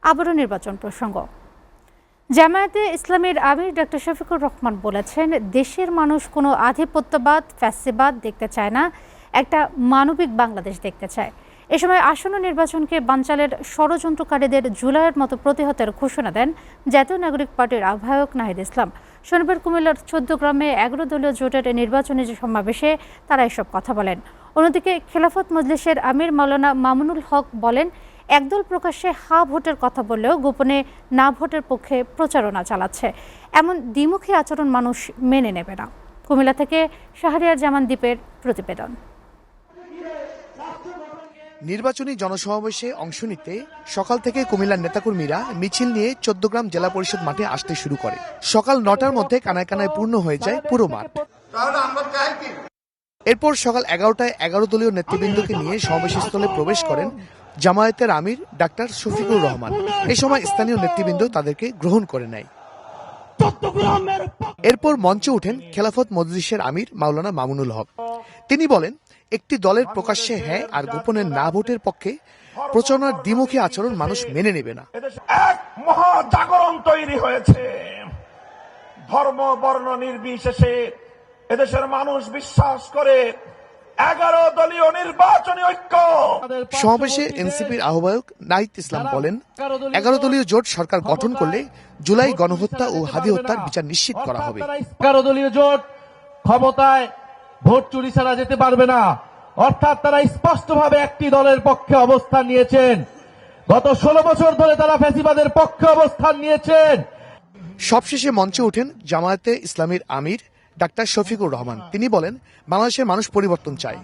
আবারও নির্বাচন প্রসঙ্গ। জামায়াতে ইসলামীর আমির ডক্টর শফিকুর রহমান বলেছেন, দেশের মানুষ কোনো আধিপত্যবাদ, ফ্যাসিবাদ দেখতে চায় না, একটা মানবিক বাংলাদেশ দেখতে চায়। এ সময় আসন্ন নির্বাচনকে বানচালের ষড়যন্ত্রকারীদের জুলাইয়ের মতো প্রতিহতের ঘোষণা দেন জাতীয় নাগরিক পার্টির আহ্বায়ক নাহিদ ইসলাম। শনিবার কুমিল্লার ১৪ গ্রামে ১১ দলীয় জোটের নির্বাচনী সমাবেশে তারা এসব কথা বলেন। অন্যদিকে খেলাফত মজলিসের আমির মাওলানা মামুনুল হক বলেন, একদল প্রকাশ্যে হা ভোটের কথা বললেও গোপনে না ভোটের পক্ষে প্রচারণা চালাচ্ছে। এমন দ্বিমুখী আচরণ মানুষ মেনে নেবে না। কুমিল্লা থেকে শাহরিয়ার জামান দ্বীপের প্রতিবেদন। নির্বাচনী জনসমাবেশে অংশ নিতে সকাল থেকে কুমিল্লার নেতাকর্মীরা মিছিল নিয়ে ১৪ গ্রাম জেলা পরিষদ মাঠে আসতে শুরু করে। সকাল ৯টার মধ্যে কানায় কানায় পূর্ণ হয়ে যায় পুরো মাঠ। এরপর সকাল ১১টায় ১১ দলীয় নেতৃবৃন্দকে নিয়ে সমাবেশস্থলে প্রবেশ করেন জামায়াতের আমির ডাক্তার শফিকুর রহমান। এই সময় স্থানীয় নেতৃবৃন্দ তাদেরকে গ্রহণ করে নেয়। এরপর মঞ্চে ওঠেন খেলাফত মজলিসের আমির মাওলানা মামুনুল হক। তিনি বলেন, একটি দলের প্রকাশ্যে হ্যাঁ আর গোপনে না ভোটের পক্ষে প্রচারণার দ্বিমুখী আচরণ মানুষ মেনে নেবে না। এক মহাজাগরণ তৈরি হয়েছে, ধর্ম বর্ণ নির্বিশেষে এদেশের মানুষ বিশ্বাস করে ১১ দলীয় নির্বাচনী ঐক্য। সমাবেশে এনসিপির আহ্বায়ক নাহিদ ইসলাম বলেন, ১১ দলীয় জোট সরকার গঠন করলে জুলাই গণহত্যা ও হাদি হত্যার বিচার নিশ্চিত করা হবে। ১১ দলীয় জোট ক্ষমতায় ভোট চুরি ছাড়া যেতে পারবে না, অর্থাৎ তারা স্পষ্টভাবে একটি দলের পক্ষে অবস্থান নিয়েছেন। গত ১৬ বছর ধরে তারা ফ্যাসিবাদের পক্ষে অবস্থান নিয়েছেন। সবশেষে মঞ্চে ওঠেন জামায়াতে ইসলামীর আমির ডাক্তার শফিকুর রহমান। তিনি বলেন, বাংলাদেশের মানুষ পরিবর্তন চায়।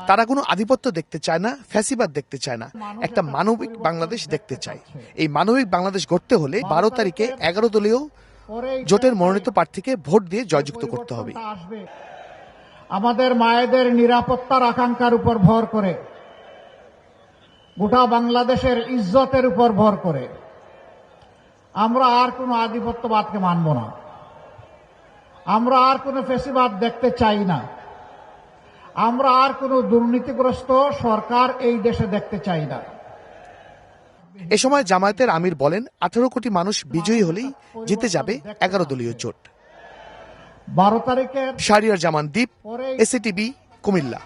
তারা কোনো আধিপত্য দেখতে চায় না, ফ্যাসিবাদ দেখতে চায় না, একটা মানবিক বাংলাদেশ দেখতে চায়। এই মানবিক বাংলাদেশ গড়তে হলে ১২ তারিখে ১১ দলীয় জোটের মনোনীত প্রার্থীকে ভোট দিয়ে জয়যুক্ত করতে হবে। আমাদের মায়েদের নিরাপত্তার আকাঙ্ক্ষার উপর ভর করে, গোটা বাংলাদেশের ইজ্জতের উপর ভর করে আমরা আর কোনো আধিপত্যবাদকে মানব না। আমরা আর কোনো ফ্যাসিবাদ দেখতে চাই না। আমরা আর কোনো দুর্নীতিগ্রস্ত সরকার এই দেশে দেখতে চাই না। এ সময় জামায়াতের আমির বলেন, ১৮ কোটি মানুষ বিজয়ী হলেই জিতে যাবে ১১ দলীয় জোট। ১২ তারিখের শাহরিয়ার জামান দ্বীপ, এসএটিভি, কুমিল্লা।